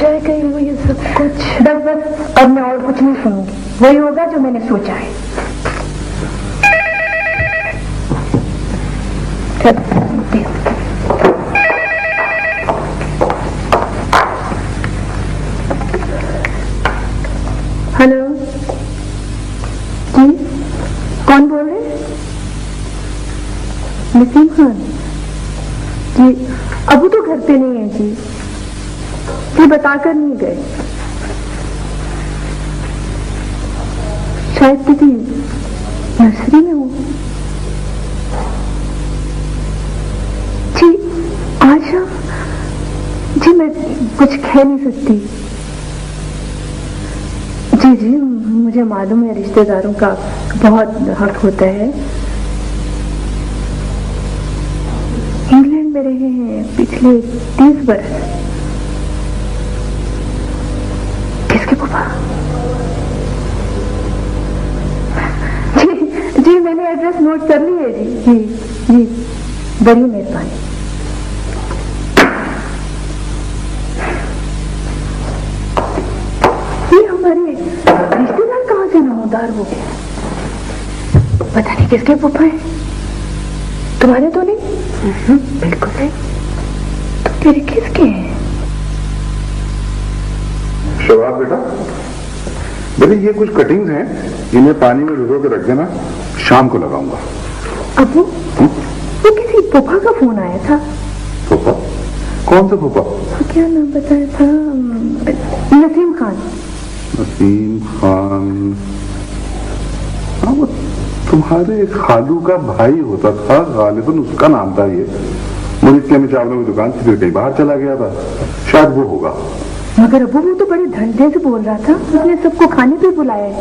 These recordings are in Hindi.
सच है कहीं वो ये सब कुछ? बस बस, अब मैं और कुछ नहीं सुनूंगी, वही होगा जो मैंने सोचा है। हेलो जी, कौन बोल रहे? नसीम खान जी, अबू तो घर पे नहीं है जी, ये बताकर नहीं गए, शायद किसी नर्सरी में हो। जी आज जी मैं कुछ कह नहीं सकती। जी जी मुझे मालूम है रिश्तेदारों का बहुत हक होता है। इंग्लैंड में रहे हैं पिछले 30 वर्ष। किसके पापा? जी जी मैंने एड्रेस नोट कर ली है जी। जी जी बड़ी मेहरबानी। ये हमारे रिश्तेदार कहाँ से नामदार हो गए? पता नहीं किसके पापा है। तुम्हारे तो नहीं? बिल्कुल नहीं। तो तेरे किसके हैं? शबाब बेटा, बेटे ये कुछ कटिंग्स हैं, इन्हें पानी में भिगो के रख देना, शाम को लगाऊंगा। अबू वो किसी फूफा का फोन आया था। फूफा? कौन सा फूफा? क्या नाम बताया था? नसीम खान। नसीम खान? हाँ वो तुम्हारे खालू का भाई होता था, गालिबन उसका नाम था ये। मुझे क्या, मैं चावलों की दुकान से फिर कहीं बाहर चला गया था, शायद वो होगा। मगर अबू वो तो बड़े धंधे से बोल रहा था, उसने सबको खाने पे बुलाया है।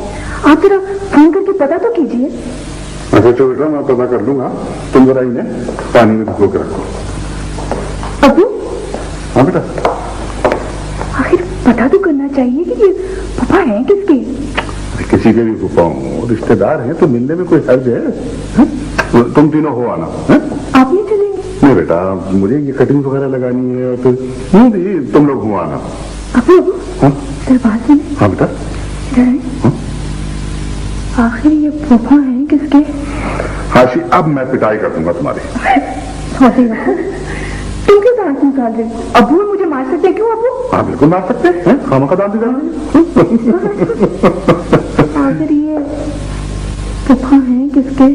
आप जरा फोन करके पता तो कीजिए। अच्छा चलो बेटा मैं पता कर लूंगा, तुम जरा इन्हें पानी में भिगो के रखो। अबू? हाँ बेटा। आखिर पता तो करना चाहिए कि ये पापा हैं किसके? किसी के भी पापा हो, रिश्तेदार हैं तो मिलने में कोई हर्ज है? तुम तीनों हो आना है? आप नहीं चलेंगे? नहीं बेटा, मुझे ये कटिंग वगैरह लगानी है और फिर भी तुम लोग हो आना। अबू हाँ बात सुने। हाँ बेटा। आखिर ये पापा हैं किसके? हाशी अब मैं पिटाई कर दूंगा तुम्हारी। तुम क्यों दांत निकाल रहे? अबू मुझे मार सकते क्यों अबू? हाँ बिल्कुल मार सकते हैं, खामा का दांत निकाल। आखिर ये पापा हैं किसके?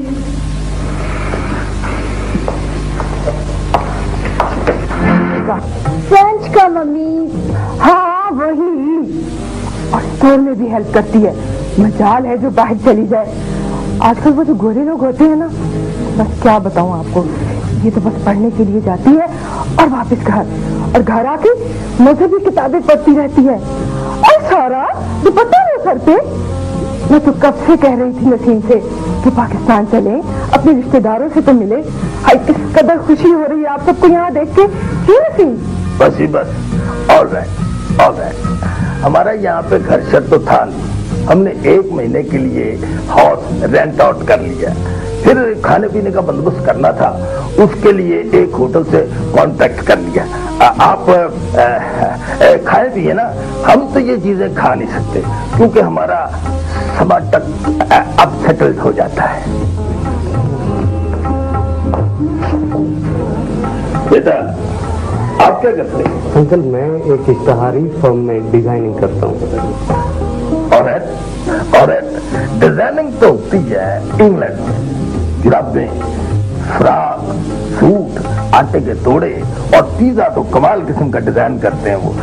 फ्रेंच का मम्मी। हाँ वही, और स्टोर में भी हेल्प करती है। मजाल है जो बाहर चली जाए। आजकल वो जो गोरे लोग होते हैं ना, बस क्या बताऊं आपको, ये तो बस पढ़ने के लिए जाती है और वापस घर, और घर आके मजहबी किताबें पढ़ती रहती है और सारा दुपट्टा है सर पे। मैं तो कब से कह रही थी नसीम से कि पाकिस्तान चले, अपने रिश्तेदारों से तो मिले। हाय किस कदर खुशी हो रही है आप सबको यहाँ देख के। क्यों नसीम? बस ही बस, ऑल राइट। हमारा यहाँ पे घर शर तो था नहीं, हमने 1 महीने के लिए हाउस रेंट आउट कर लिया। फिर खाने पीने का बंदोबस्त करना था, उसके लिए एक होटल से कांटेक्ट कर लिया। आप खाए पिए ना, हम तो ये चीजें खा नहीं सकते क्योंकि हमारा समा तक अब सेटल्ड हो जाता है। बेटा आप क्या करते हैं? अंकल मैं एक इश्तहारी फर्म में डिजाइनिंग करता हूँ। और डिजाइनिंग तो होती है इंग्लैंड में, जुराबें, फ्रॉक, सूट, आटे के तोड़े और पिज्जा तो कमाल किस्म का डिजाइन करते हैं वो।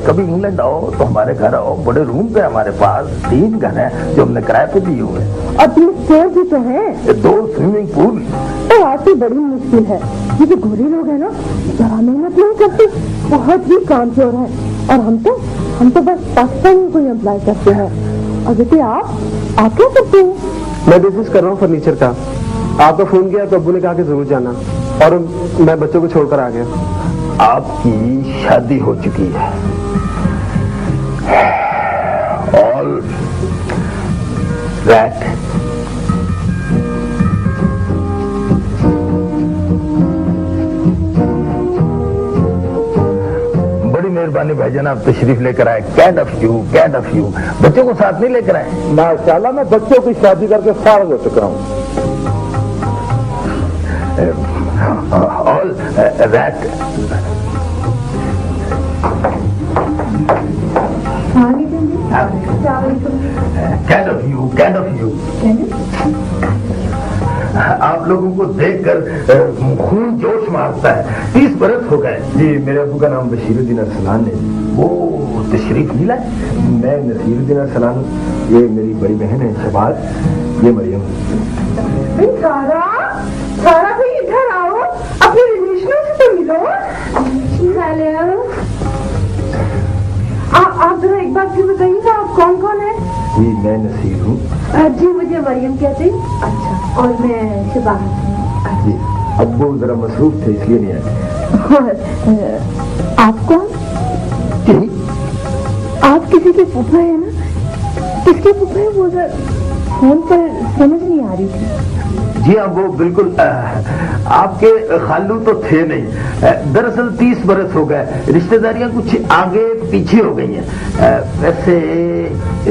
कभी इंग्लैंड आओ तो हमारे घर आओ, बड़े रूम पे हमारे पास 3 घर हैं जो हमने किराए पे दिए हुए हैं। और 3 स्टोर भी तो हैं, 2 स्विमिंग पूल। तो आपकी बड़ी मुश्किल है। ये जो गोरे लोग हैं ना, जरा मेहनत नहीं करते, बहुत ही कामचोर है। और हम तो बस पाकिस्तान को अप्लाई करते हैं। और जैसे आप क्या करते हैं? मैं बिजनेस कर रहा हूँ फर्नीचर का। आपका फोन किया तो अब्बू ने कहा कि जरूर जाना, और मैं बच्चों को छोड़कर आ गया। आपकी शादी हो चुकी है। All right. बड़ी मेहरबानी भाईजान, आप तशरीफ लेकर आए। Kind of you, kind of you. बच्चों को साथ नहीं लेकर आए? माशाल्लाह मैं बच्चों की शादी करके फारग हो चुका हूँ। All that. Kind of you, kind of you. आप लोगों को देखकर खून जोश मारता है। 30 बरस हो गए। जी, मेरे अबू का नाम बशीरुद्दीन अरसलान है। वो तशरीफ नहीं लाए। मैं नसीरुद्दीन अरसलान, ये मेरी बड़ी बहन है शबाज, ये मरियम। सारा सारा भाई इधर आओ, अपने रिलेशनों से तो मिलो। आप जरा एक बात भी बताइए ना, आप कौन कौन है? जी, मैं नसीर हूँ। जी मुझे मरियम कहते हैं। अच्छा, और मैं शिबाज हूँ। जी, अब्बू जरा मसरूफ थे इसलिए नहीं आए। आप कौन? आप किसी के फूफा है ना? किसके फूफा है वो फोन पर समझ नहीं आ रही थी। जी हाँ, वो बिल्कुल आपके खालू तो थे नहीं। दरअसल 30 बरस हो गए, रिश्तेदारियां कुछ आगे पीछे हो गई हैं। वैसे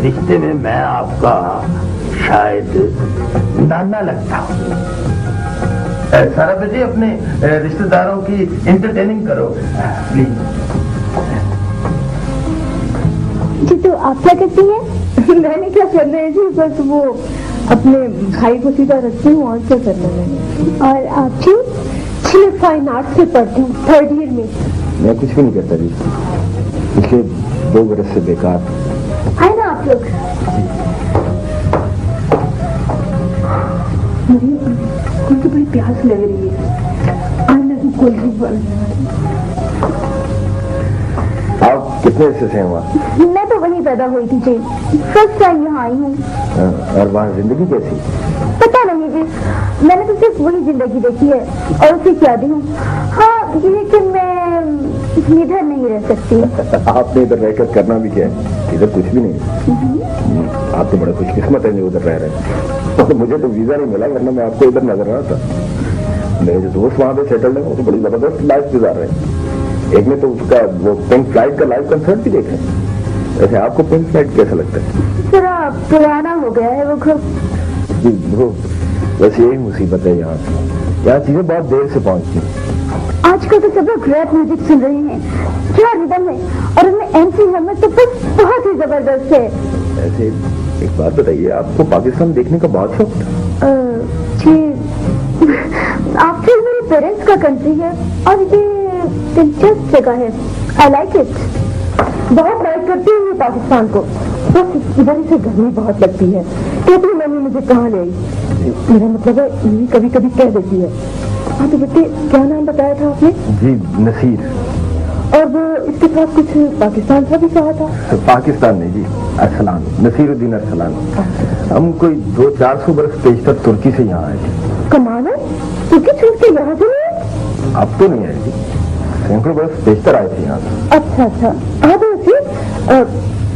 रिश्ते में मैं आपका शायद नाना लगता हूँ। सारा बेटे अपने रिश्तेदारों की एंटरटेनिंग करो प्लीज। जी, तो आप क्या कहती हैं? मैंने क्या करना है जी, बस वो अपने भाई को सीधा रखती हूँ, और क्या करना मैंने। और आप जी? मैं फाइन आर्ट से पढ़ती हूँ, 3rd ईयर में। मैं कुछ भी नहीं करता जी, पिछले 2 बरस से बेकार है ना आप लोग। मुझे बड़ी प्यास लग रही है, आज मैं कोल्ड ड्रिंक बना। आप कितने हिस्से से हैं वहाँ? मैं तो वहीं पैदा हुई थी जी, फर्स्ट टाइम यहाँ आई हूँ। और वहाँ जिंदगी कैसी? पता नहीं जी, मैंने तो सिर्फ वही जिंदगी देखी है और उसी की आदी हूँ। हाँ, ये कि मैं इधर नहीं रह सकती। आपने इधर रहकर करना भी क्या है? इधर कुछ भी नहीं। आप तो बड़ा खुशकिस्मत है जो उधर रह रहे हैं। तो मुझे तो वीजा नहीं मिला, वरना मैं आपको इधर नजर रहा था। मेरे जो दोस्त वहाँ पे सेटल्ड है वो तो बड़ी जबरदस्त लाइफ गुजार रहे हैं। एक ने तो उसका वो पिंक फ्लाइट का लाइव कंसर्ट भी देखा है। वैसे आपको पिंक फ्लाइट कैसा लगता है? थोड़ा पुराना हो गया है वो घर। जी, वो वैसे यही मुसीबत है यहाँ चीजें बहुत देर से पहुँचती हैं। आजकल तो सब लोग रैप म्यूजिक सुन रहे हैं, क्या रिदम है, और उनमें MC हमद तो बस बहुत ही जबरदस्त है। ऐसे एक बात बताइए, आपको पाकिस्तान देखने का बहुत शौक था? जी, आफ्टर मेरे पेरेंट्स का कंट्री है और ये दिलचस्प जगह है। I like it. बहुत लाइक करती हूँ पाकिस्तान को, बस इधर से गर्मी बहुत लगती है। तो मम्मी मुझे कहाँ ले आई, मेरा मतलब है ये कभी कभी कह देती है। हाँ तो बेटे, क्या नाम बताया था आपने? जी, नसीर। और वो इसके साथ कुछ पाकिस्तान का भी कहा था? पाकिस्तान नहीं जी, अरसलान, नसीरुद्दीन अरसलान। हम कोई 200-400 बरस पेशतर तुर्की से यहाँ आए थे। कमाल है, तुर्की छोड़ के यहाँ से नहीं? अब तो नहीं आए जी, सैकड़ों बरस पेशतर आए थे यहाँ। अच्छा अच्छा, हाँ तो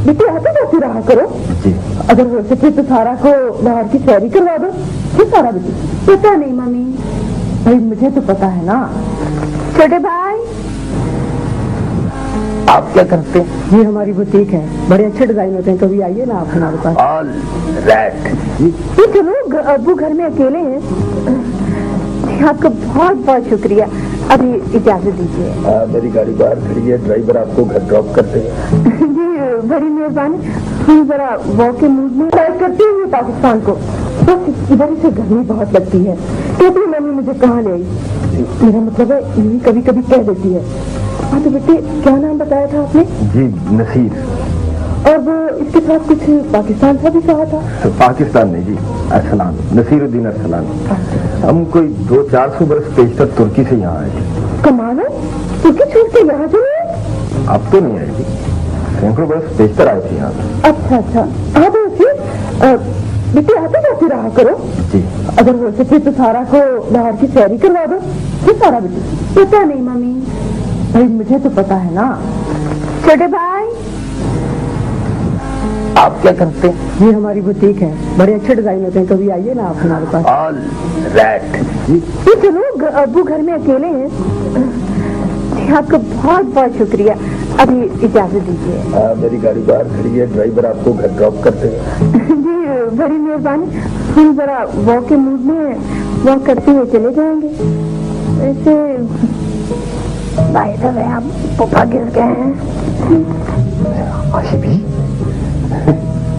बेटे आते जाते रहा करो जी। अगर हो सके तो सारा को लाहौर की सैरी करवा दो। फिर सारा बेटे? पता नहीं मम्मी। भाई मुझे तो पता है ना। छोटे भाई, आप क्या करते हैं? ये हमारी बुटीक है, बड़े अच्छे डिजाइन होते हैं, कभी आइए ना आप हमारे पास। All right. ये चलो, अब्बू घर में अकेले हैं। आपका बहुत बहुत शुक्रिया, अभी इजाजत दीजिए। मेरी गाड़ी बाहर खड़ी है, ड्राइवर आपको घर ड्रॉप करते हैं। जी बड़ी मेहरबानी। हम जरा वॉक के मूड में लाइक करते हैं पाकिस्तान को, बस इधर से गर्मी बहुत लगती है। तो मम्मी मुझे कहाँ ले आई, मेरा मतलब है ये कभी कभी कह देती है। हाँ तो बेटे, क्या नाम बताया था आपने? जी, नसीर। और वो इसके साथ कुछ पाकिस्तान का भी कहा था? पाकिस्तान नहीं जी, अरसलान, नसीरुद्दीन अरसलान। हम कोई 200-400 बरस पेशतर तुर्की से यहाँ आए थे। कमाल है, तुर्की छोड़ के यहाँ से नहीं? अब तो नहीं आए जी, सैकड़ों बरस पेशतर आए थे यहाँ। अच्छा अच्छा, हाँ तो बेटे आते जाते रहा करो जी। अगर हो सके तो सारा को लाहौर की सैरी करवा दो। फिर सारा बेटे? पता नहीं मम्मी। भाई मुझे तो पता है ना। छोटे भाई, आप क्या करते हैं? ये हमारी बुटीक है, बड़े अच्छे डिजाइन होते हैं, कभी आइए ना आप हमारे पास। All right. ये चलो, अब्बू घर में अकेले हैं। आपका बहुत बहुत शुक्रिया। अभी इजाजत दीजिए। मेरी गाड़ी बाहर खड़ी है, ड्राइवर आपको घर ड्रॉप कर देगा। जी बड़ी मेहरबानी। हम जरा वॉक के मूड में वॉक करते हुए चले जाएंगे। वैसे भाई साहब आप पापा गिर गए हैं। आशिबी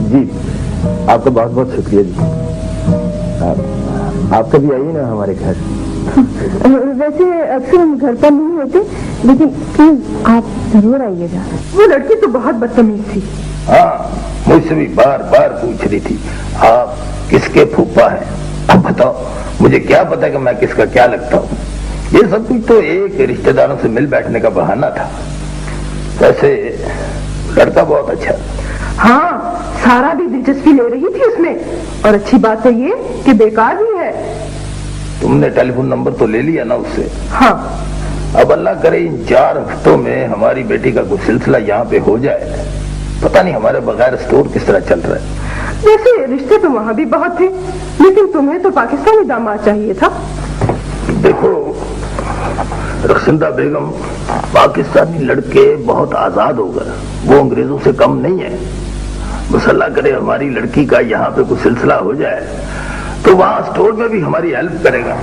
जी, आपका बहुत बहुत शुक्रिया जी। आप कभी आइए ना हमारे घर। वैसे अक्सर हम घर पर नहीं होते, लेकिन प्लीज आप जरूर आइएगा। वो लड़की तो बहुत बदतमीज थी। हाँ, मुझसे भी बार बार पूछ रही थी आप किसके फूफा हैं। अब बताओ, मुझे क्या पता कि मैं किसका क्या लगता हूँ। ये सब कुछ तो एक रिश्तेदारों से मिल बैठने का बहाना था। वैसे लड़का बहुत अच्छा। हाँ, सारा भी दिलचस्पी ले रही थी उसमें, और अच्छी बात है ये कि बेकार भी है। तुमने टेलीफोन नंबर तो ले लिया ना उससे? हाँ। अब अल्लाह करे इन 4 हफ्तों में हमारी बेटी का कुछ सिलसिला यहाँ पे हो जाए। पता नहीं हमारे बगैर स्टोर किस तरह चल रहा है। वैसे रिश्ते तो वहाँ भी बहुत थे, लेकिन तुम्हें तो पाकिस्तानी दामाद चाहिए था। देखो रखसिंदा बेगम, पाकिस्तानी लड़के बहुत आजाद हो गए, वो अंग्रेजों से कम नहीं है। बस अल्लाह करे हमारी लड़की का यहाँ पे कुछ सिलसिला हो जाए तो वहाँ स्टोर में भी हमारी हेल्प करेगा।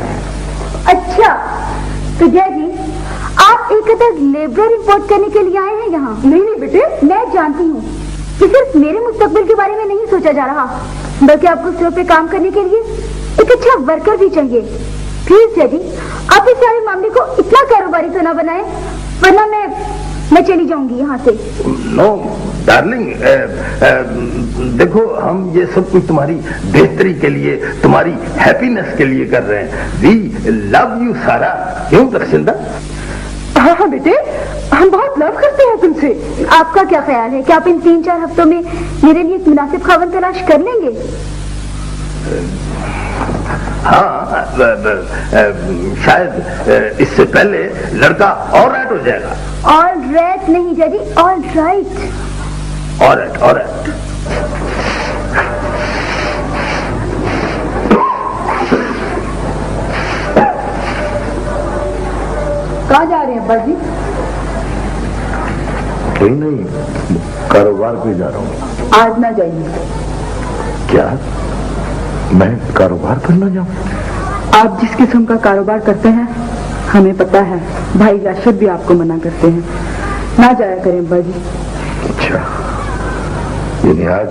अच्छा तो जय जी, आप एक अदर लेबर इंपोर्ट करने के लिए आए हैं यहाँ? नहीं नहीं बेटे, मैं जानती हूँ कि सिर्फ मेरे मुस्तकबिल के बारे में नहीं सोचा जा रहा, बल्कि आपको स्टोर पे काम करने के लिए एक अच्छा वर्कर भी चाहिए। प्लीज जय जी, आप इस सारे मामले को इतना कारोबारी तो ना बनाए, वरना मैं चली जाऊंगी यहाँ से। नो डार्लिंग, देखो हम ये सब कुछ तुम्हारी बेहतरी के लिए, तुम्हारी हैप्पीनेस के लिए कर रहे हैं। वी लव यू सारा। क्यों रखसिंदा? हाँ हाँ बेटे, हम बहुत लव करते हैं तुमसे। आपका क्या ख्याल है कि आप इन 3-4 हफ्तों में मेरे लिए एक मुनासिब खावन तलाश कर लेंगे? हाँ, शायद इससे पहले लड़का ऑल राइट हो जाएगा। ऑल राइट नहीं Jai ji, all right. All right, all right. कहाँ जा रहे हैं अब्बा जी? कहीं नहीं, कारोबार पे जा रहा हूँ। आज ना जाइए। क्या मैं कारोबार करना जाऊँ? आप जिस किस्म का कारोबार करते हैं हमें पता है, भाई याशर भी आपको मना करते हैं। ना जाया करें अब्बा जी। अच्छा, यानी आज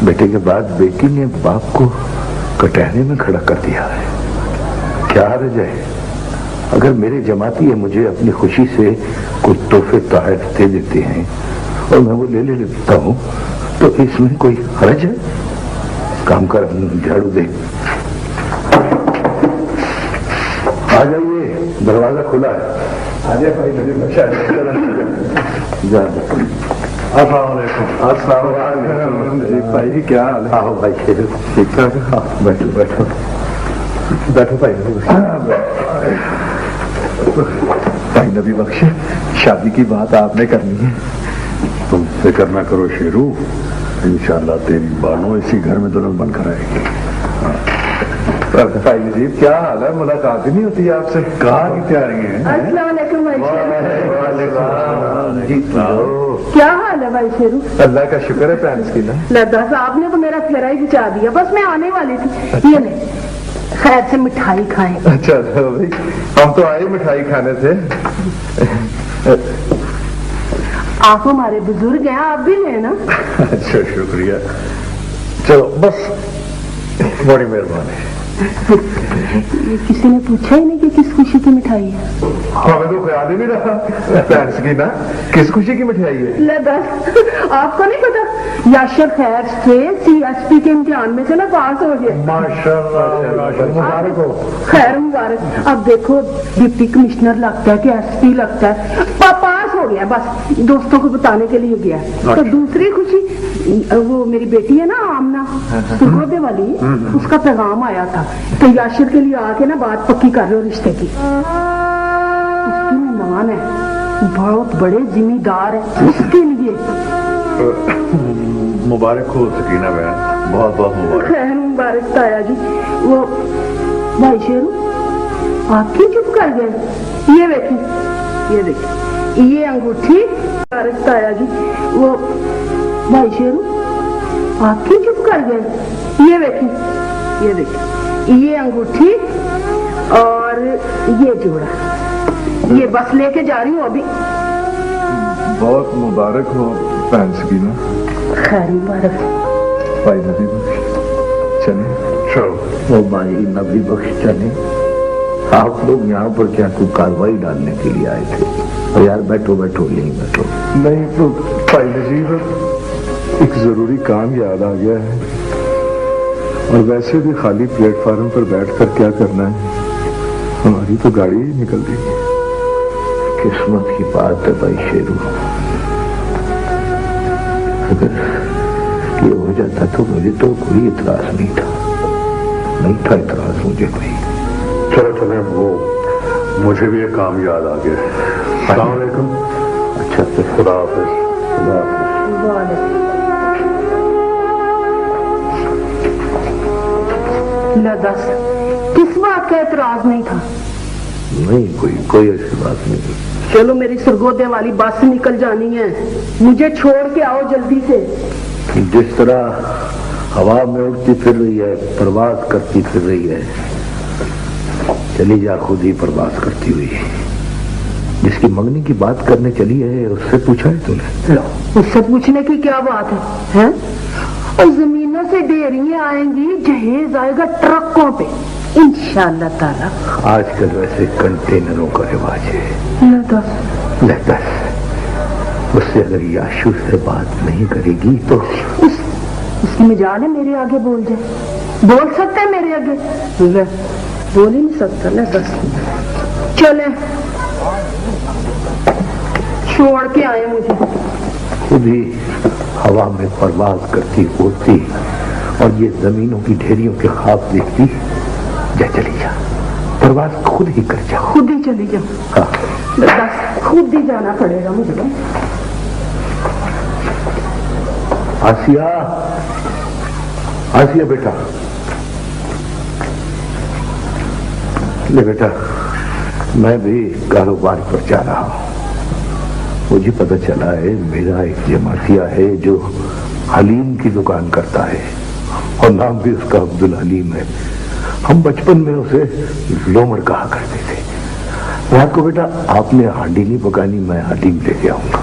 बेटे के बाद बेटी ने बाप को कटहरे में खड़ा कर दिया है। क्या हर्ज है अगर मेरे जमाती है मुझे अपनी खुशी से कुछ तोहफे तोहफे दे देते हैं और मैं वो ले लेता हूँ, तो इसमें कोई हर्ज है? काम कर, झाड़ू दे। आ जाइए, दरवाजा खुला है। आ जाए भाई, जी भाई जी, क्या हाल है? आओ भाई, ठीक ठाक है? बैठो बैठो बैठो भाई। भाई नबी बख्श, शादी की बात आपने करनी है। तुम फिक्र ना करो शेरू, इंशाल्लाह तेरी बानो इसी घर में दुल्हन बनकर आएगी। भाई नजीब, क्या हाल है? मुलाकात ही नहीं होती आपसे। कहाँ की तैयारी है? अस्सलाम वालेकुम भाई शेरू। क्या हाल है भाई शेरू? अल्लाह का शुक्र है पैंस की ना। लद्दा साहब ने तो मेरा फेरा ही बिछा दिया, बस मैं आने वाली थी। ये ले, खैर से मिठाई खाएं। अच्छा भाई, हम तो आए मिठाई खाने से। आप हमारे बुजुर्ग हैं, आप भी लेना। अच्छा शुक्रिया। चलो बस, बड़ी मेहरबानी। ये किसी ने पूछा ही नहीं कि किस खुशी की मिठाई है। हमें तो ख्याल ही नहीं रहा पैंस की ना, किस खुशी की मिठाई है? ले बस, आपको नहीं पता, याशर खैर से CSP के इम्तिहान में से ना पास हो गया। माशाल्लाह, मुबारक हो। खैर मुबारक। अब देखो, डिप्टी कमिश्नर लगता है कि SP लगता है, पास हो गया। बस दोस्तों को बताने के लिए गया। तो दूसरी खुशी, वो मेरी बेटी है ना आमना, सुगोदे वाली, उसका पैगाम आया था। तो याशिर के लिए आके ना बात पक्की कर रहे हो रिश्ते की। उसकी मेहमान है, बहुत बड़े जिम्मेदार है, उसके लिए। मुबारक हो सकीना बहन, बहुत बहुत मुबारक। खैर मुबारक ताया जी। वो भाई शेरू, आप क्यों चुप कर गए? ये देखिए, ये देखिए, ये अंगूठी रिश्ता आया जी। वो भाई शेरू आप क्यों चुप कर गए? ये देखिए, ये अंगूठी और ये जोड़ा, ये बस लेके जा रही हूँ अभी। बहुत मुबारक हो बहन सकीना। खैर मुबारक। भाई नबी बख्श चले। वो भाई नबी बख्श चले। आप लोग यहाँ पर क्या कोई कार्रवाई डालने के लिए आए थे? और यार बैठो बैठो, यहीं बैठो। नहीं तो भाई नजीब, एक जरूरी काम याद आ गया है, और वैसे भी खाली प्लेटफार्म पर बैठकर क्या करना है, हमारी तो गाड़ी ही निकल रही है। किस्मत की बात है भाई शेरू, अगर ये हो जाता तो मुझे तो कोई इतराज नहीं था इतराज मुझे कोई। चलो चले, वो मुझे भी एक काम याद आ गया। अस्सलाम वालेकुम। अच्छा तो खुदा हाफिज। खुदा हाफिज। दस किस बात का एतराज नहीं था? नहीं कोई ऐसी बात नहीं। चलो मेरी सरगोदे वाली बस निकल जानी है, मुझे छोड़ के आओ जल्दी से। जिस तरह हवा में उड़ती फिर रही है, प्रवास करती फिर रही है, चली जा खुद ही प्रवास करती हुई। जिसकी मंगनी की बात करने चली है उससे पूछा है तूने? लो, उससे पूछने की क्या बात है? और जमीनों से डेयरियां आएंगी, जहेज आएगा ट्रकों पे इंशाअल्लाह ताला। आजकल वैसे कंटेनरों का रिवाज है। उससे अगर याशु से बात नहीं करेगी तो उसकी मजाल है मेरे आगे बोल जाए? बोल सकता है मेरे आगे? बोल ही नहीं सकता ना। बस चले, छोड़ के आए मुझे। खुद ही हवा में परवाज करती उड़ती और ये जमीनों की ढेरियों के ख्वाब देखती। जा चली जा, परवाज खुद ही कर जा। खुद ही चली जाओ। हाँ। बस खुद ही जाना पड़ेगा मुझे। आसिया, आसिया बेटा, ले बेटा, मैं भी कारोबार पर जा रहा हूं। मुझे पता चला है मेरा एक जमातिया है जो हलीम की दुकान करता है, और नाम भी उसका अब्दुल हलीम है। हम बचपन में उसे लोमड़ कहा करते थे। रात को बेटा आपने हांडी नहीं पकानी, मैं हलीम लेके आऊंगा।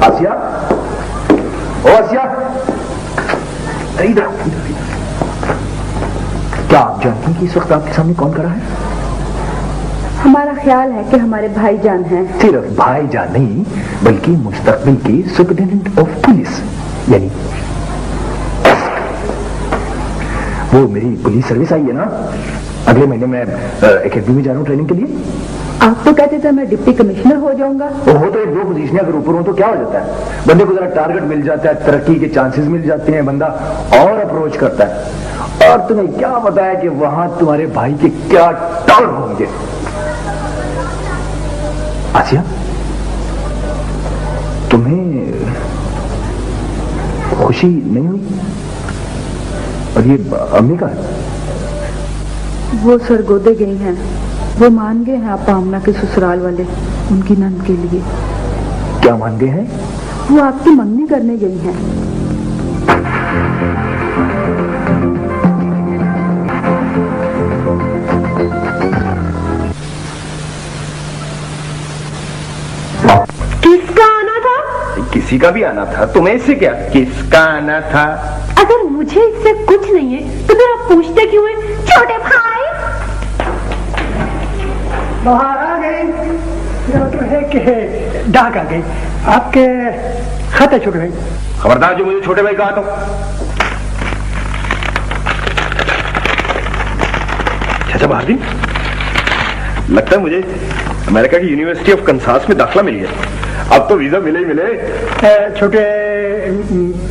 आसिया, ओ आसिया, इधर क्या आप जानती हैं कि इस वक्त आपके सामने कौन खड़ा है? हमारा ख्याल है कि हमारे भाईजान हैं। सिर्फ भाईजान नहीं बल्कि मुस्तकबिल की सुपरिटेंडेंट ऑफ पुलिस, यानी वो मेरी पुलिस सर्विस आई है ना। अगले महीने मैं एकेडमी में जा रहा हूँ ट्रेनिंग के लिए। आप तो कहते थे मैं डिप्टी कमिश्नर हो जाऊंगा। वो तो एक दो पोजीशन अगर ऊपर हो तो क्या हो जाता है, बंदे को जरा टारगेट मिल जाता है, तरक्की के चांसेस मिल जाते हैं, बंदा और अप्रोच करता है। और तुम्हें क्या पता है कि वहां तुम्हारे भाई के क्या टर्न होंगे। आसिया, तुम्हें खुशी नहीं हुई? और ये अम्मी का है? वो सरगोदे गई हैं, वो मान गए हैं आप आमना के ससुराल वाले उनकी नंद के लिए। क्या मान गए हैं? वो आपकी मंगनी करने गई हैं। किसका आना था? किसी का भी आना था, तुम्हें इससे क्या? किसका आना था? अगर मुझे इससे कुछ नहीं है तो फिर आप पूछते क्यों हैं? छोटे भाई बाहर आ गए, तो है कि डाक आ गई, आपके खत है छोटे भाई। खबरदार जो मुझे छोटे भाई कहा तो। चाचा बहादुर, लगता है मुझे अमेरिका की यूनिवर्सिटी ऑफ कंसास में दाखिला मिल गया। अब तो वीजा मिले ही मिले। छोटे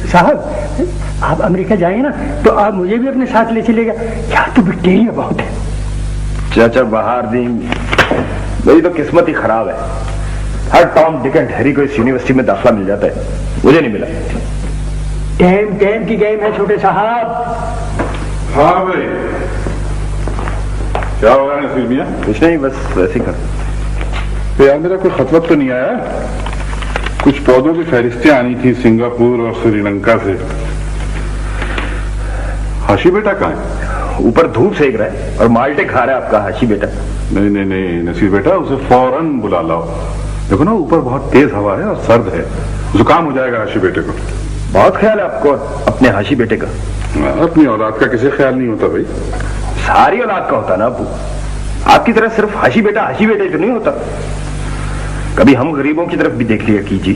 साहब, आप अमेरिका जाएंगे ना तो आप मुझे भी अपने साथ ले चलेगा, यहाँ तो बैक्टीरिया बहुत है। चाचा बहादुर, मेरी तो किस्मत ही खराब है। हर टॉम डिक एंड हैरी को इस यूनिवर्सिटी में दाखिला मिल जाता है, मुझे नहीं मिला। टाइम की गेम है छोटे साहब। हाँ भाई, क्या हो रहा है नसीर मियां? कुछ नहीं, बस वैसे ही कर। तो यार मेरा कोई खतवत तो नहीं आया? कुछ पौधों की फहरिस्तें आनी थी सिंगापुर और श्रीलंका से। हाशी बेटा कहाँ है? ऊपर धूप सेक रहा है और माल्टे खा रहा है आपका हाशी बेटा। नहीं नहीं नहीं नसीर बेटा, उसे फौरन बुला लाओ। देखो ना ऊपर बहुत तेज हवा है और सर्द है, जुकाम हो जाएगा हाशी बेटे को। बहुत ख्याल है आपको अपने हाशी बेटे का। अपनी औलाद का किसे ख्याल नहीं होता भाई? सारी औलाद का होता ना अबू। आपकी तरह सिर्फ हाशी बेटे तो नहीं होता। कभी हम गरीबों की तरफ भी देख लिया कीजिए।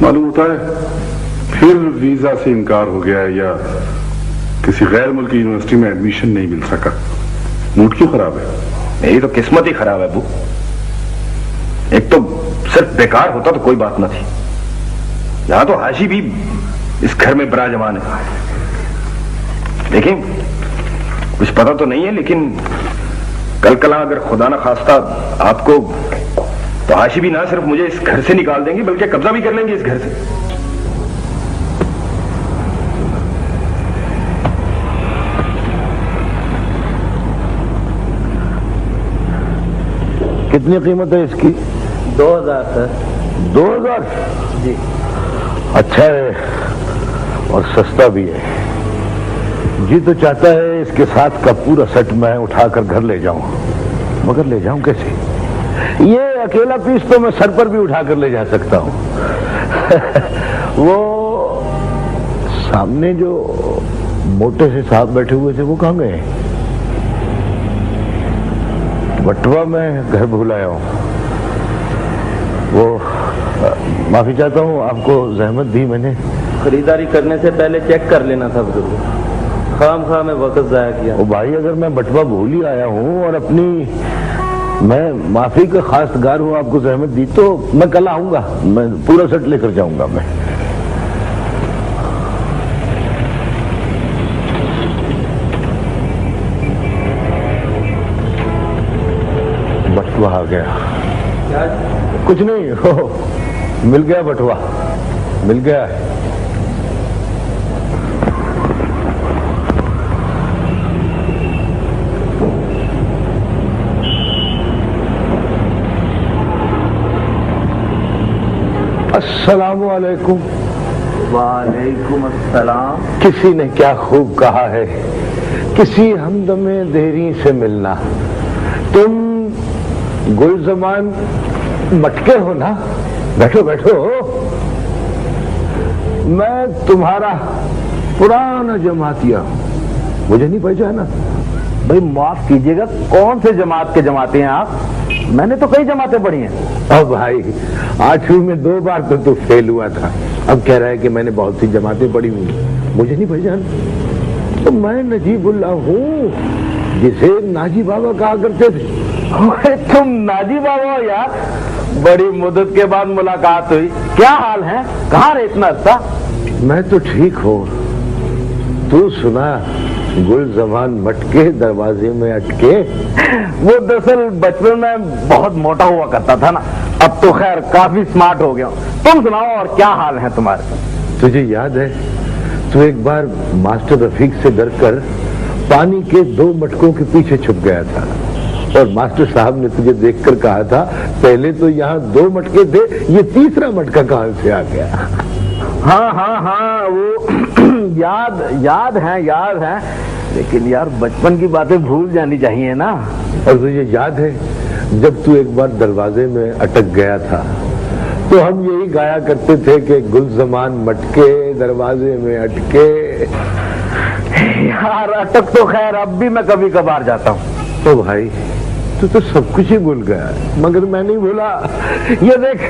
मालूम होता है फिर वीजा से इनकार हो गया या किसी गैर मुल्की यूनिवर्सिटी में एडमिशन नहीं मिल सका। मूड क्यों खराब है? मेरी तो किस्मत ही खराब है अबू। एक तो सिर्फ बेकार होता तो कोई बात न थी। यहां तो हाशी भी इस घर में विराजमान है। देखिए कुछ पता तो नहीं है, लेकिन कल कला अगर खुदा ना खास्ता आपको, तो हाशी भी ना सिर्फ मुझे इस घर से निकाल देंगे बल्कि कब्जा भी कर लेंगे इस घर से। कितनी कीमत है इसकी? 2000 सर। 2000? जी। अच्छा है और सस्ता भी है। जी तो चाहता है इसके साथ का पूरा सेट मैं उठाकर घर ले जाऊं, मगर ले जाऊं कैसे? ये अकेला पीस तो मैं सर पर भी उठाकर ले जा सकता हूं। वो सामने जो मोटे से साहब बैठे हुए थे वो कहां गए? बटवा में घर भूल आया हूं। वो माफी चाहता हूं, आपको जहमत दी मैंने। खरीदारी करने से पहले चेक कर लेना था बुजुर्ग, खामखा में वक्त जाया किया। ओ भाई अगर मैं बटवा भूल ही आया हूं और मैं माफी का खासगार हूं, आपको जहमत दी, तो मैं कल आऊंगा, मैं पूरा सेट लेकर जाऊंगा। मैं बटवा आ गया। क्या? कुछ नहीं, हो मिल गया बटवा, मिल गया है। अस्सलामु अलैकुम। वालेकुम अस्सलाम। किसी ने क्या खूब कहा है, किसी हमदमे देरी से मिलना। तुम गुलजमान मटके हो ना? बैठो बैठो। मैं तुम्हारा पुराना जमातिया हूं, मुझे नहीं पहचाना? भाई माफ कीजिएगा, कौन से जमात के जमाते हैं आप? मैंने तो कई जमातें पढ़ी हैं। अब भाई 8वीं में 2 बार तो तू फेल हुआ था, अब कह रहा है कि मैंने बहुत सी जमातें पढ़ी हुई, मुझे नहीं पहचान? तो मैं नजीबुल्लाह हूँ, जिसे नाजी बाबा कहा करते थे। अरे तुम नाजी बाबा हो यार, बड़ी मुद्दत के बाद मुलाकात हुई। क्या हाल है, कहाँ रहे इतना अर्सा? मैं तो ठीक हूँ, तू सुना? गुल जबान मटके दरवाजे में अटके। वो दरअसल बचपन में बहुत मोटा हुआ करता था ना, अब तो खैर काफी स्मार्ट हो गया। तुम सुनाओ, और क्या हाल है तुम्हारे? तुझे याद है तू एक बार मास्टर रफीक से डरकर पानी के 2 मटकों के पीछे छुप गया था, और मास्टर साहब ने तुझे देखकर कहा था पहले तो यहाँ 2 मटके थे, ये तीसरा मटका कहां से आ गया? हाँ हाँ हाँ, वो याद है, लेकिन यार बचपन की बातें भूल जानी चाहिए ना। और तुझे याद है जब तू एक बार दरवाजे में अटक गया था, तो हम यही गाया करते थे कि गुलजमान मटके दरवाजे में अटके। यार अटक तो खैर अब भी मैं कभी कभार जाता हूँ। तो भाई तू तो सब कुछ ही भूल गया, मगर मैं नहीं भूला। ये देख,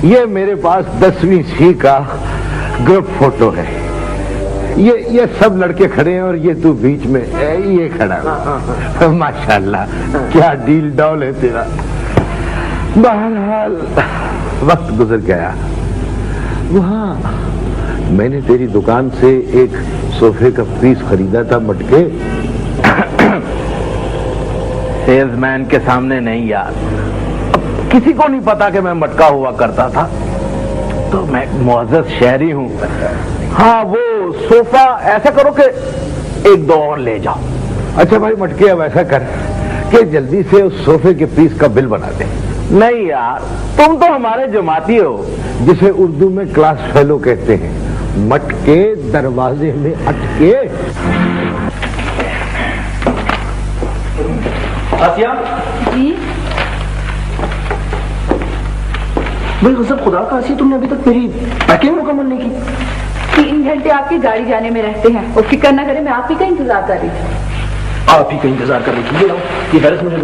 ये मेरे पास 10वीं सी का ग्रुप फोटो है। ये सब लड़के खड़े हैं और ये तू बीच में ये खड़ा है। माशाल्लाह क्या डील डॉल है तेरा। बहरहाल वक्त गुजर गया। वहां मैंने तेरी दुकान से एक सोफे का पीस खरीदा था मटके। सेल्समैन के सामने नहीं यार, किसी को नहीं पता कि मैं मटका हुआ करता था, तो मैं मुअज़्ज़ज़ शहरी हूँ। हाँ वो सोफा ऐसा करो कि 1-2 और ले जाओ। अच्छा भाई मटके, अब ऐसा कर कि जल्दी से उस सोफे के पीस का बिल बना दे। नहीं यार, तुम तो हमारे जमाती हो, जिसे उर्दू में क्लास फेलो कहते हैं। मटके दरवाजे में अटके। आसिया जी भाई गजब खुदा का आसिया, तुमने अभी तक मेरी पैकिंग मुकम्मल नहीं की। 3 घंटे आपकी गाड़ी जाने में रहते हैं और फिक्र न करें, मैं आप ही का इंतजार कर रही थी। आप ही का इंतजार कर रही थी। ये लाओ, ये बैलेंस मुझे दो।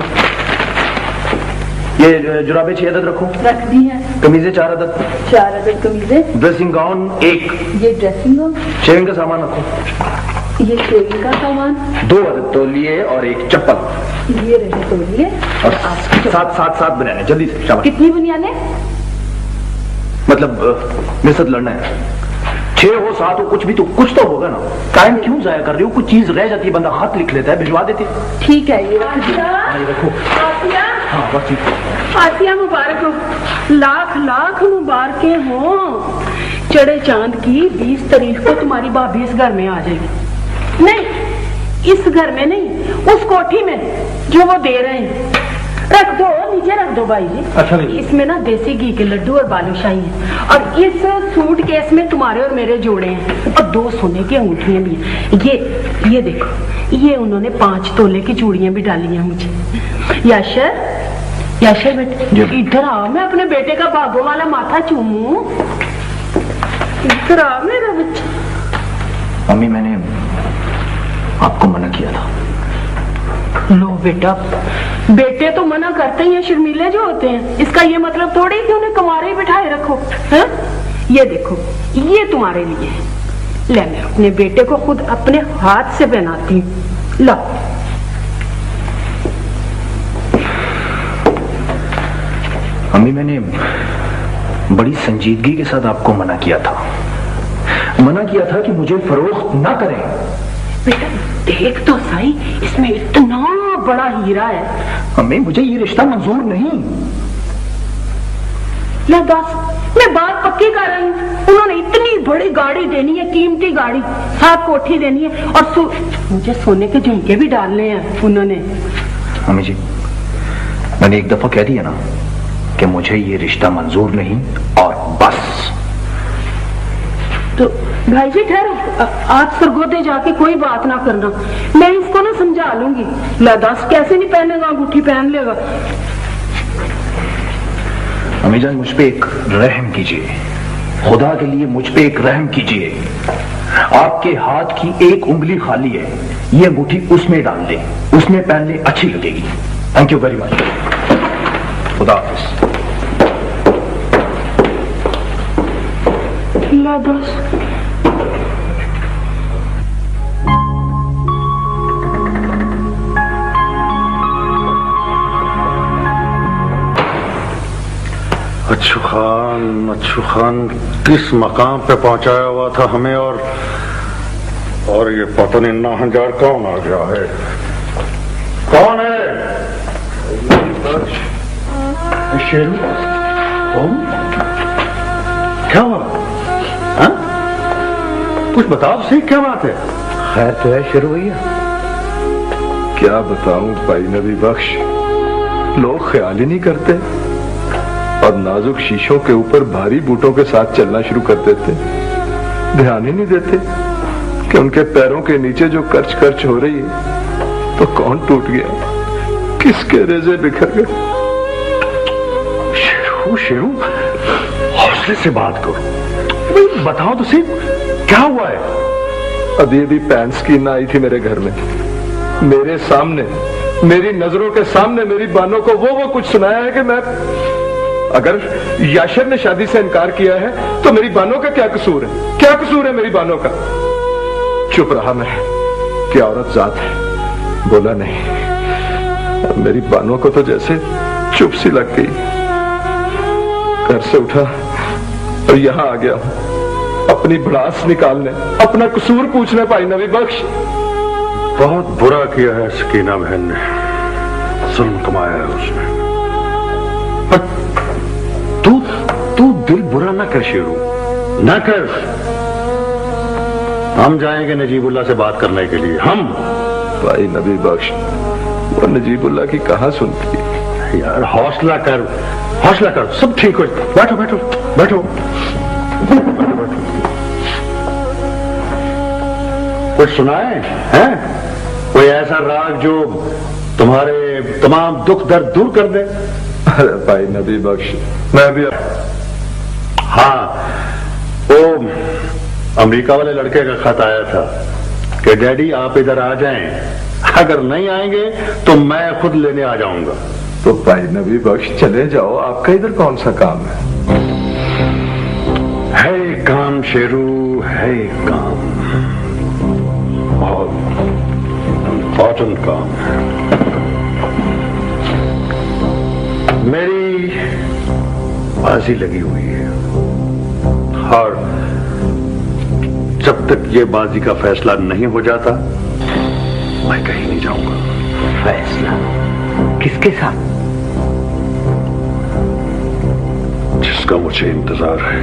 ये जुराबे 6 अदद रखो। रख दी है। कमीजें 4 अदद। 4 अदद कमीजें। Dressing gown 1। ये ड्रेसिंग गाउन। शेविंग का सामान रखो। ये शेविंग का सामान। 2 अदद तौलिए और 1 चप्पल। ये रहे तौलिए और 7 बनाने जल्दी से। शाबाश। कितनी बुनियादें? मतलब मेरे साथ लड़ना है। 6 हो 7 हो, कुछ भी तो कुछ तो होगा ना। टाइम क्यों जाया कर रही हो? कुछ चीज रह जाती है, बंदा हाथ लिख लेता है, भिजवा देते। ठीक है, ये रखो। आसिया, हाँ बस ठीक। आसिया मुबारक हो, लाख लाख मुबारकें हो। चढ़े चांद की 20 तारीख को तुम्हारी भाभी इस घर में आ जाएगी। नहीं, इस घर में नहीं, उस कोठी में जो वो दे रहे हैं। रख दो, नीचे रख दो भाई जी। अच्छा, इसमें ना देसी घी के लड्डू और बालूशाही है, और इस सूट केस में तुम्हारे और मेरे जोड़े हैं, और 2 सोने की अंगूठियां भी हैं। ये देखो, ये उन्होंने 5 तोले की चूड़ियां भी डाली हैं मुझे। याशर बेटे इधर आओ, मैं अपने बेटे का बागों वाला माथा चूमूं। इधर आओ मेरा बच्चा। मम्मी, मैंने आपको मना किया था। लो बेटा, बेटे तो मना करते ही हैं, शर्मीले जो होते हैं। इसका ये मतलब थोड़ी कि उन्हें कुंवारे ही बिठाए रखो है? ये देखो, ये तुम्हारे लिए है। ले, मैं अपने बेटे को खुद अपने हाथ से पहनाती हूँ। लो। मम्मी, मैंने बड़ी संजीदगी के साथ आपको मना किया था। मना किया था कि मुझे फरोख्त ना करें। बेटा देख तो सही, इसमें इतना बड़ा हीरा है। मम्मी, मुझे ये रिश्ता मंजूर नहीं। ले बस, मैं बात पक्की कर रही हूँ। उन्होंने इतनी बड़ी गाड़ी देनी है, कीमती गाड़ी, 7 कोठी देनी है, और मुझे सोने के झुमके भी डालने हैं उन्होंने। मम्मी जी, मैंने एक दफा कह दिया ना कि मुझे ये रिश्ता मंजूर नहीं, और बस। तो भाई जी ठहरो, आज सरगोदे जाके कोई बात ना करना, मैं इसको ना समझा लूंगी। लदास कैसे नहीं पहनेगा, अंगूठी पहन लेगा। अम्मी जान, मुझ पे एक रहम कीजिए, खुदा के लिए मुझ पे एक रहम कीजिए। आपके हाथ की एक उंगली खाली है, ये अंगूठी उसमें डाल दे, उसमें पहन ले, अच्छी लगेगी। Thank you very much. खुदा हाफिज। लदास अच्छू खान किस मकाम पे पहुंचाया हुआ था हमें, और ये पता नहीं नाहंजार कौन आ गया है। कौन है? शेरू? कौन? क्या हुआ? हाँ? कुछ बताओ सही, क्या बात है? खैर तो है शेरू भैया? क्या बताऊं भाई नबी बख्श, लोग ख्याल ही नहीं करते और नाजुक शीशों के ऊपर भारी बूटों के साथ चलना शुरू कर देते। ध्यान ही नहीं देते कि उनके पैरों के नीचे जो कर्च कर्च हो रही है, तो कौन टूट गया, किसके रेजे बिखर गए। शेरू, हौसले से बात करो, बताओ तो सही, क्या हुआ है? अभी अभी पैंट्स की ना आई थी मेरे घर में, मेरे सामने, मेरी नजरों के सामने मेरी बानों को वो कुछ सुनाया है कि मैं, अगर याशर ने शादी से इनकार किया है तो मेरी बानों का क्या कसूर है? क्या कसूर है मेरी बानों का? चुप रहा मैं कि औरत जात है, बोला नहीं। मेरी बानों को तो जैसे चुप सी लग गई। घर से उठा और यहां आ गया अपनी भड़ास निकालने, अपना कसूर पूछने पाई नबी बख्श। बहुत बुरा किया है सकीना बहन ने, जुल्म कमाया है उसने। पर तू दिल बुरा ना कर शेरू, ना कर। हम जाएंगे नजीबुल्लाह से बात करने के लिए, भाई नबी बख्श, वो नजीबुल्लाह की कहाँ सुनती है। यार हौसला कर, हौसला कर, सब ठीक हो। बैठो बैठो बैठो, कुछ सुनाए हैं? कोई ऐसा राग जो तुम्हारे तमाम दुख दर्द दूर कर दे। अरे भाई नबी बख्श, मैं भी हाँ, वो अमेरिका वाले लड़के का खत आया था कि डैडी आप इधर आ जाएं, अगर नहीं आएंगे तो मैं खुद लेने आ जाऊंगा। तो भाई नबी बख्श चले जाओ, आपका इधर कौन सा काम है एक काम शेरू, है एक काम, बहुत इम्पोर्टेंट काम। मेरी बाजी लगी हुई है और जब तक ये बाजी का फैसला नहीं हो जाता मैं कहीं नहीं जाऊंगा। फैसला किसके साथ? जिसका मुझे इंतजार है।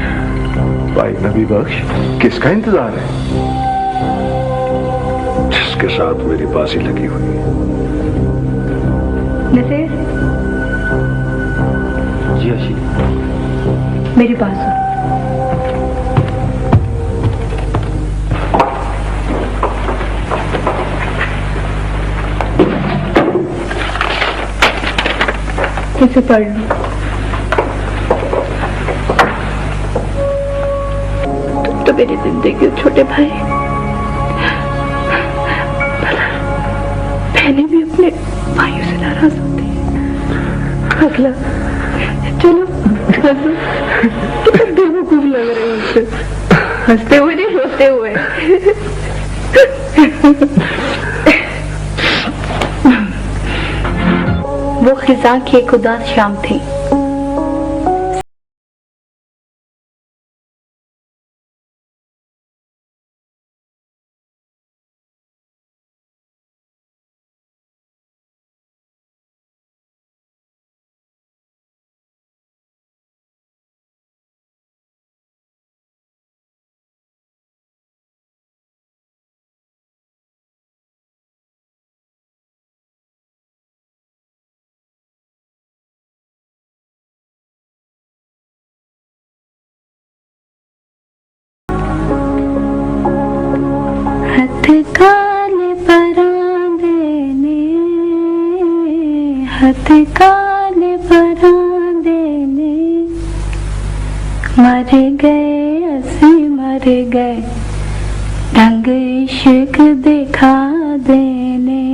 भाई नबी बख्श, किसका इंतजार है? जिसके साथ मेरी बाजी लगी हुई है। नसीर, जी अशी, मेरी बात सुन। इसे पढ़ लो। तुम तो मेरी जिंदगी हो छोटे भाई। पहले भी अपने भाइयों से नाराज होती है। अगला चलो हंसो, तुम बेवकूफ लग रहे हो मुझसे। हंसते हुए नहीं, रोते हुए। वो खिजा की एक उदास शाम थी। काले परांदे ने, हथ काले परांदे ने, मर गए असी मर गए, ढंग इश्क दिखा देने।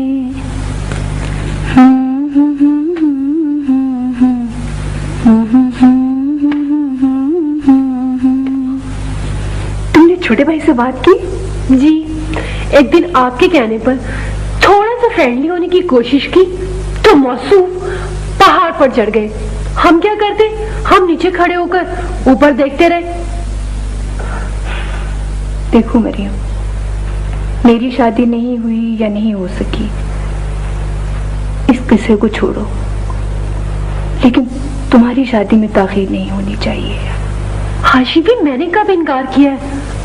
तुमने छोटे भाई से बात की? जी, एक दिन आपके कहने पर थोड़ा सा फ्रेंडली होने की कोशिश की तो मौसूफ पहाड़ पर चढ़ गए। हम क्या करते, हम नीचे खड़े होकर ऊपर देखते रहे। देखो मरियम, मेरी शादी नहीं हुई या नहीं हो सकी, इस किस्से को छोड़ो, लेकिन तुम्हारी शादी में ताखीर नहीं होनी चाहिए। हाशी भी मैंने कब इनकार किया है?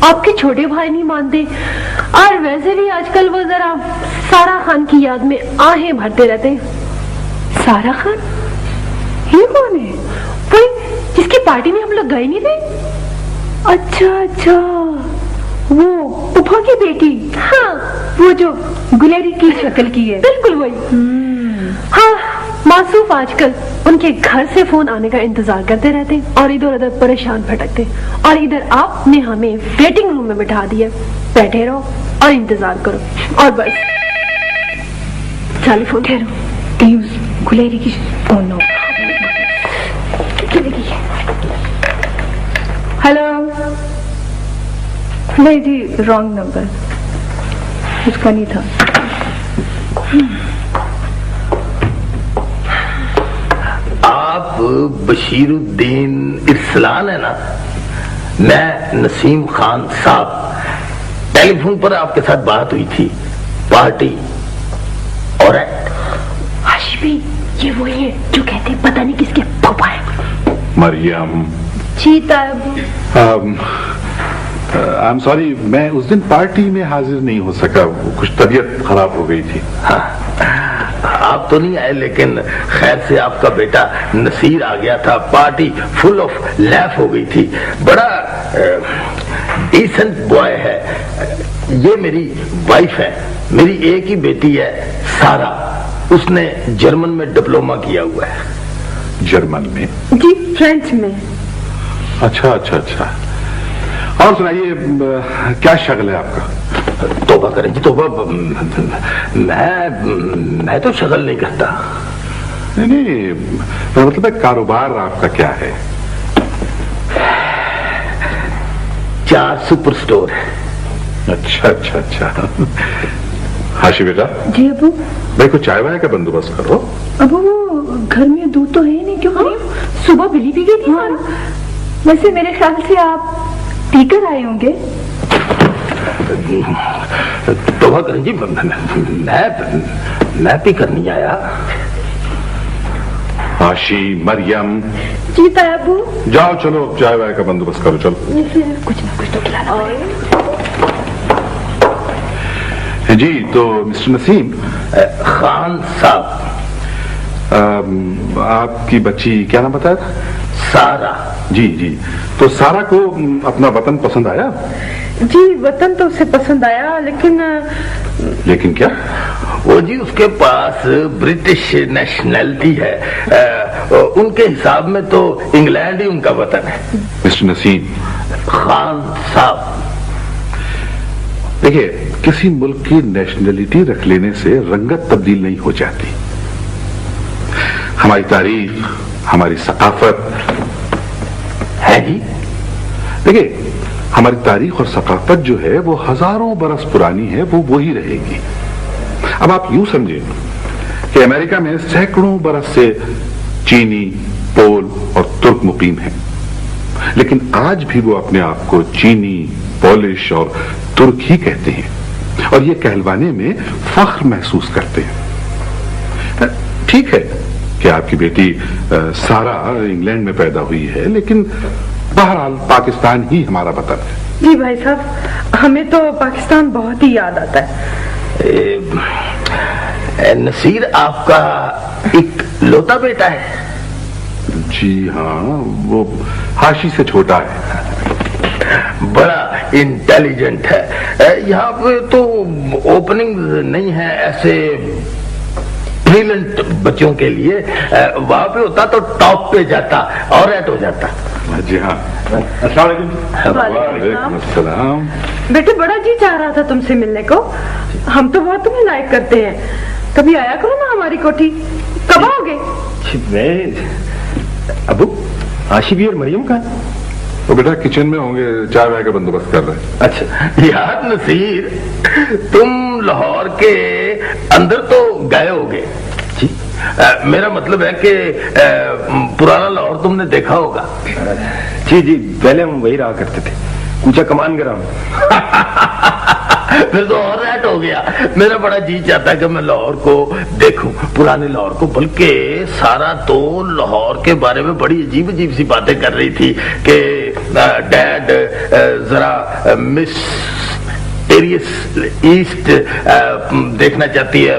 आपके छोटे भाई नहीं मानते, और वैसे भी आजकल वो जरा सारा खान की याद में आहें भरते रहते हैं। सारा खान? ये कौन है? वही जिसकी पार्टी में हम लोग गए नहीं थे। अच्छा अच्छा, वो पुप्पा की बेटी। हाँ, वो जो गुलेरी की शक्ल की है। बिल्कुल वही। हाँ, मासूफ आजकल उनके घर से फोन आने का इंतजार करते रहते और इधर उधर परेशान भटकते, और इधर आपने हमें वेटिंग रूम में बिठा दिया। बैठे रहो और इंतजार करो, और बस। चलिए फोन ठहरो, कहीं उस गुलेरी की फोन ना हो। हेलो? नहीं जी, रॉन्ग नंबर, उसका नहीं था। आप बशीरुद्दीन इरसलान है ना? मैं नसीम खान साहब, टेलीफोन पर आपके साथ बात हुई थी, पार्टी। और हाशिमी, ये वही है जो कहते पता नहीं किसके पापा है। मरियम जी ताब। आई एम सॉरी, मैं उस दिन पार्टी में हाजिर नहीं हो सका, कुछ तबीयत खराब हो गई थी। हाँ, आप तो नहीं आए, लेकिन खैर से आपका बेटा नसीर आ गया था। पार्टी फुल ऑफ लैफ हो गई थी। बड़ा डिसेंट बॉय है। ये मेरी वाइफ है, मेरी एक ही बेटी है सारा, उसने जर्मन में डिप्लोमा किया हुआ है। जर्मन में? जी, फ्रेंच में। अच्छा अच्छा अच्छा। और सुनाइए, क्या शगल है आपका? तौबा करें जी तौबा, मैं तो शगल नहीं करता। नहीं, मतलब है कारोबार आपका क्या है? 4 सुपर स्टोर है। अच्छा अच्छा अच्छा। हाशी बेटा। जी अबू। भाई को चाय वाय का बंदोबस्त करो। अबू वो घर में दूध तो है नहीं, क्यों? सुबह बिली पी गई थी। हाँ। वैसे मेरे ख्याल से आप पीकर आए होंगे। तौबा करें जी, मैं पीकर नहीं आया। हाशी, मरियम। जी ताबू। जाओ चलो चाय वाय का बंदोबस्त करो, चलो। कुछ ना कुछ तो खिलाना जी। तो मिस्टर नसीम। खान साहब। आपकी बच्ची क्या नाम बताया था? सारा। जी जी। तो सारा को अपना वतन पसंद आया? जी, वतन तो उसे पसंद आया, लेकिन क्या? वो जी उसके पास ब्रिटिश नेशनैलिटी है। उनके हिसाब में तो इंग्लैंड ही उनका वतन है। मिस्टर नसीम। खान साहब। देखिए, किसी मुल्क की नेशनैलिटी रख लेने से रंगत तब्दील नहीं हो जाती। हमारी तारीख, हमारी सकाफत है जी। देखिए, हमारी तारीख और सकाफत जो है वो हजारों बरस पुरानी है, वो वही रहेगी। अब आप यूं समझें कि अमेरिका में सैकड़ों बरस से चीनी, पोल और तुर्क मुकीम हैं, लेकिन आज भी वो अपने आप को चीनी, पोलिश और तुर्क ही कहते हैं और ये कहलवाने में फख्र महसूस करते हैं। ठीक है कि आपकी बेटी सारा इंग्लैंड में पैदा हुई है, लेकिन बहरहाल पाकिस्तान ही हमारा वतन है। जी भाई साहब, हमें तो पाकिस्तान बहुत ही याद आता है। नसीर आपका एक लौता बेटा है? जी हाँ, वो हाशी से छोटा है। बड़ा इंटेलिजेंट है। यहाँ पे तो ओपनिंग नहीं है ऐसे ब्रिलियंट बच्चों के लिए। वहां पे होता तो टॉप पे जाता और एट हो जाता। जी हाँ। वालेकुम अस्सलाम। बेटे, बड़ा जी चाह रहा था तुमसे मिलने को। हम तो बहुत तुम्हें लाइक करते हैं। कभी आया करो ना हमारी कोठी। कब आओगे? अबू, आशी भी और मरियम का? तो बेटा किचन में होंगे, चाय वाय का बंदोबस्त कर रहे हैं। अच्छा यार नसीर, तुम लाहौर के अंदर तो गए होगे जी? मेरा मतलब है कि पुराना लाहौर तुमने देखा होगा। जी जी, पहले हम वही रहा करते थे, कूचा कमान ग्राम। फिर तो और रैट हो गया। मेरा बड़ा जी चाहता है कि मैं लाहौर को देखूं, पुराने लाहौर को। बल्कि सारा तो लाहौर के बारे में बड़ी अजीब अजीब सी बातें कर रही थी कि डैड जरा मिस एरियस ईस्ट देखना चाहती है,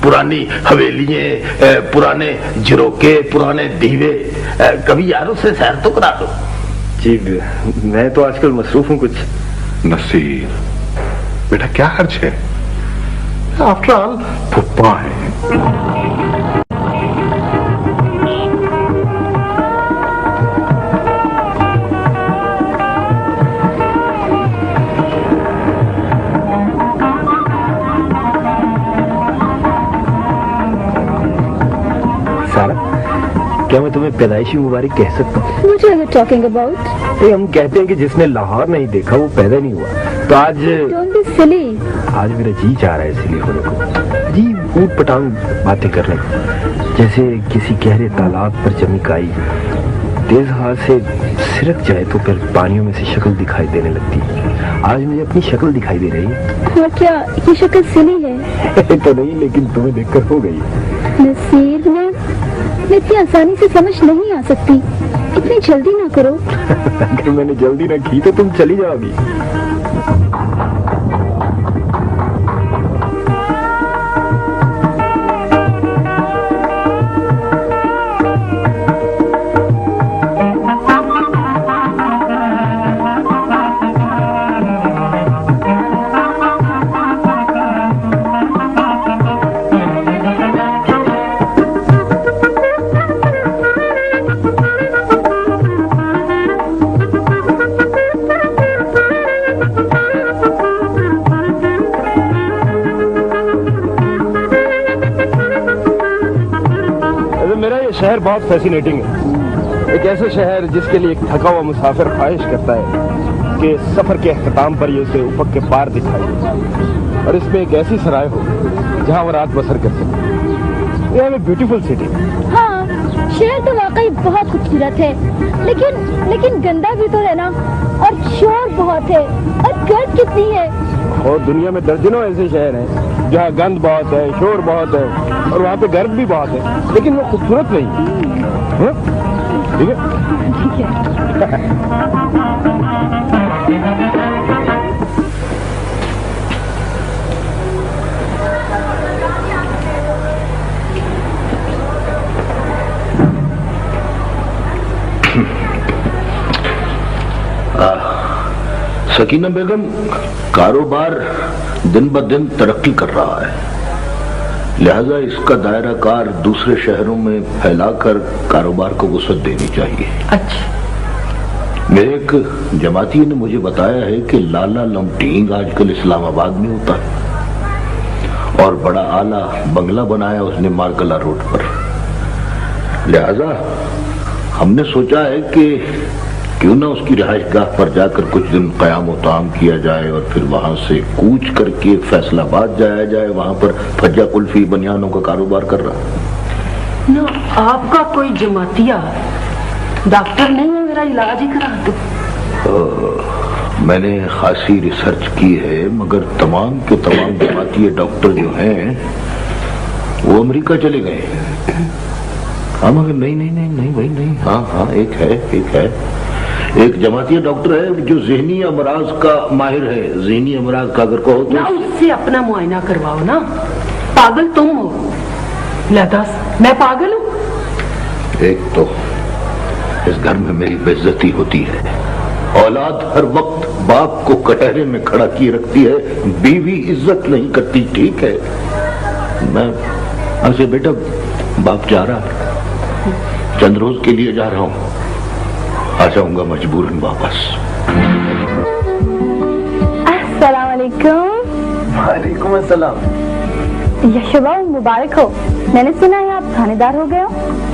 पुरानी हवेलियां, पुराने झरोके, पुराने दीवे। कभी यार उससे सैर तो करा दो। जी मैं तो आजकल मसरूफ हूँ कुछ। नसीर बेटा, क्या हर्ज है? आफ्टर ऑल फुप्पा है। क्या मैं तुम्हें पैदाइशी मुबारक कह सकता हूँ? What are you talking about? हम कहते हैं कि जिसने लाहौर नहीं देखा वो पैदा नहीं हुआ। तो आज Don't be silly. आज मेरा जी चाह रहा है सिली होने को, जी ऊट पटांग बातें करने को, जैसे किसी गहरे तालाब पर जमी काई तेज हवा से सिरक जाए तो फिर पानियों में से शक्ल दिखाई देने लगती है। आज मुझे अपनी शक्ल दिखाई दे रही है। और क्या ये शक्ल सिली है? तो नहीं, लेकिन तुम्हें देखकर हो गई। नसीर, मैं इतनी आसानी से समझ नहीं आ सकती। इतनी जल्दी ना करो। अगर मैंने जल्दी ना की तो तुम चली जाओगी। शहर बहुत फैसिनेटिंग है। एक ऐसे शहर जिसके लिए एक थका हुआ मुसाफिर ख्वाहिश करता है कि सफर के अख्ताम पर ये उसे उफक के पार दिखाई दे और इसमें एक ऐसी सराय हो जहां वो रात बसर कर सके। ये ब्यूटीफुल सिटी। हाँ, शहर तो वाकई बहुत खूबसूरत है, लेकिन गंदा भी तो है ना, और शोर बहुत है, और गर्द कितनी है। और दुनिया में दर्जनों ऐसे शहर हैं जहाँ गंद बहुत है, शोर बहुत है, और वहाँ पे गर्द भी बहुत है, लेकिन वो खूबसूरत नहीं। ठीक है, ठीक है। सकीना बेगम, कारोबार दिन ब दिन तरक्की कर रहा है, लिहाजा इसका दायरा कार दूसरे शहरों में फैलाकर कारोबार को वसअत देनी चाहिए। अच्छा। मेरे एक जमाती ने मुझे बताया है कि लाला लमटींग आजकल इस्लामाबाद में होता है और बड़ा आला बंगला बनाया उसने मारकला रोड पर। लिहाजा हमने सोचा है कि क्यों ना उसकी रिहाइशगाह पर जाकर कुछ दिन क़याम व ताम किया जाए और फिर वहां से कूच करके फैसलाबाद जाया जाए। वहां पर फज्जा कुल्फी बनियानों का कारोबार कर रहा ना। आपका कोई जमातिया डॉक्टर नहीं है, मेरा इलाज ही करा दो। मैंने खासी रिसर्च की है, मगर तमाम के तमाम जमातिया डॉक्टर जो हैं वो अमेरिका चले गए। हाँ मगर नहीं भाई नहीं। हाँ एक है एक जमातिया डॉक्टर है जो ज़हनी अमराज का माहिर है। ज़हनी अमराज का अगर कहो तो उससे अपना मुआयना करवाओ ना। पागल तुम हो। दस मैं पागल हूँ? एक तो इस घर में मेरी बेइज्जती होती है, औलाद हर वक्त बाप को कटहरे में खड़ा किए रखती है, बीवी इज्जत नहीं करती। ठीक है, मैं ऐसे बेटा बाप जा रहा, चंद रोज के लिए जा रहा हूँ, आ जाऊंगा मजबूरन वापस। अस्सलाम वालेकुम। वालेकुम अस्सलाम। यशोबा मुबारक हो। मैंने सुना है आप थानेदार हो गए हो।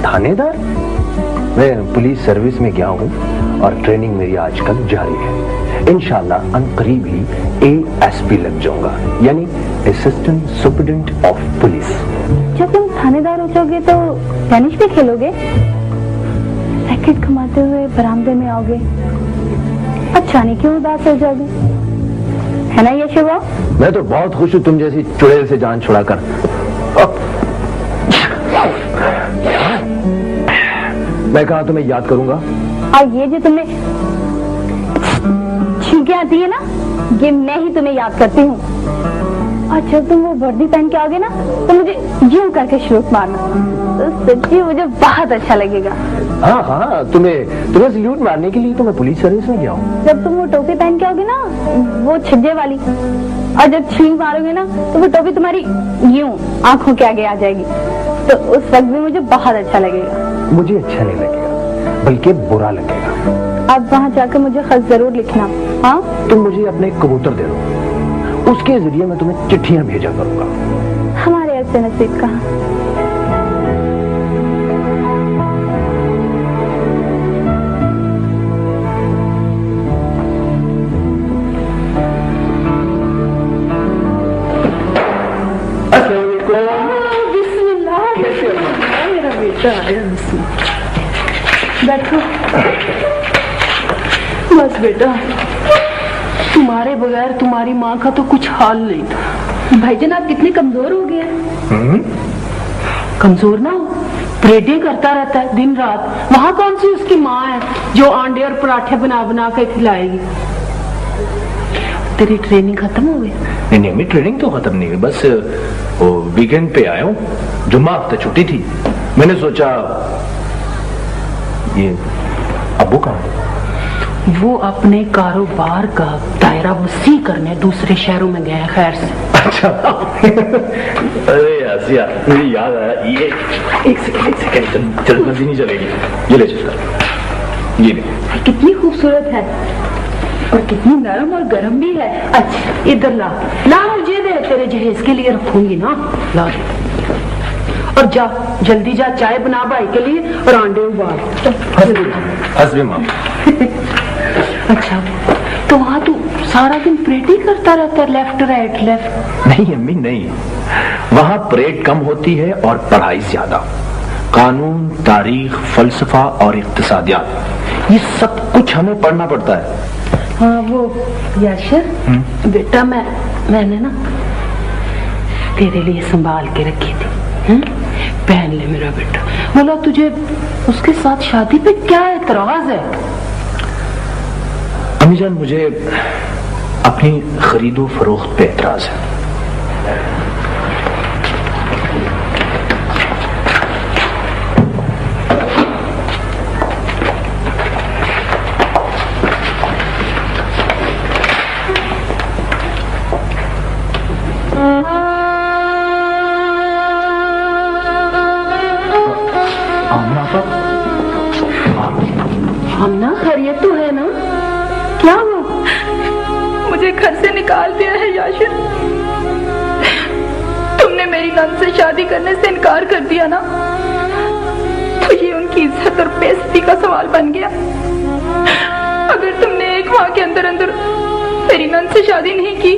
थानेदार? मैं पुलिस सर्विस में गया हूँ और ट्रेनिंग मेरी आजकल जारी है। इंशाल्लाह अनकरीब ही ASP लग जाऊंगा, यानी असिस्टेंट सुपरिटेंडेंट ऑफ पुलिस। जब तुम थानेदार हो जाओगे तो टेनिस भी खेलोगे, रैकेट घुमाते हुए बरामदे में आओगे, अचानक क्यों उदास हो जाओगे, है ना यशोबा? मैं तो बहुत खुश हूँ तुम जैसी चुड़ैल से जान छुड़ाकर। मैं कहा तुम्हें याद करूंगा। और ये जो तुम्हें छींकें आती है ना, ये मैं ही तुम्हें याद करती हूँ। और जब तुम वो वर्दी पहन के आओगे ना तो मुझे यूं करके सल्यूट मारना, तो सच्ची मुझे बहुत अच्छा लगेगा। हाँ, तुम्हें सल्यूट मारने के लिए तो मैं पुलिस सर्विस में गया हूँ। जब तुम वो टोपी पहन के आओगे ना, वो छज्जे वाली, और जब छींक मारोगे ना तो वो टोपी तुम्हारी यूं आंखों के आगे आ जाएगी, तो उस वक्त भी मुझे बहुत अच्छा लगेगा। मुझे अच्छा नहीं लगेगा, बल्कि बुरा लगेगा। अब वहाँ जाकर मुझे खत जरूर लिखना। हाँ, तुम मुझे अपने कबूतर दे दो, उसके जरिए मैं तुम्हें चिट्ठियां भेजा करूंगा। हमारे ऐसे नसीब कहाँ। बैठो। बस बेटा, तुम्हारे बगैर तुम्हारी माँ का तो कुछ हाल नहीं था। भाईजान आप कितने कमजोर हो गए। कमजोर ना हो, परेडें करता रहता है दिन रात। वहां कौन सी उसकी माँ है जो अंडे और पराठे बना बना के खिलाएगी? तेरी ट्रेनिंग खत्म हो गई? नहीं अम्मी, ट्रेनिंग तो खत्म नहीं हुई, बस वो वीकेंड पे आया हूँ। जुम्मा हफ्ते छुट्टी थी, मैंने सोचा ये अब्बू कहाँ? वो अपने कारोबार का दायरा वसी करने दूसरे शहरों में गए हैं। खैर से। अच्छा अरे आसिया, मुझे याद आया, ये एक सेकंड जल्दबाजी नहीं चलेगी, ये ले चलता, ये ले। कितनी खूबसूरत है और कितनी नरम और गर्म भी है। अच्छा इधर ला ला, मुझे दे, तेरे जहेज के लिए रखूंगी ना, ला दे। और जा जल्दी जा, चाय बना भाई के लिए और अंडे उबाल। हस्बे माँ। अच्छा तो वहां तू सारा दिन परेड ही करता रहता है, लेफ्ट राइट लेफ्ट? नहीं अम्मी नहीं, वहां परेड कम होती है और पढ़ाई ज्यादा। कानून, तारीख, फलसफा और इक्तिसादियात, ये सब कुछ हमें पढ़ना पड़ता है। हाँ वो याशर बेटा, मैंने ना तेरे लिए संभाल के रखी थी। पहन ले मेरा बेटा। बोला तुझे उसके साथ शादी पे क्या एतराज है? अम्मी जान, मुझे अपनी खरीदो फरोख्त पे एतराज है। हमना खैरियत तो है ना? क्या हुआ? मुझे घर से निकाल दिया है याशिर। तुमने मेरी नंद से शादी करने से इनकार कर दिया ना, तो ये उनकी इज्जत और बेइज्जती का सवाल बन गया। अगर तुमने एक माह के अंदर अंदर मेरी नंद से शादी नहीं की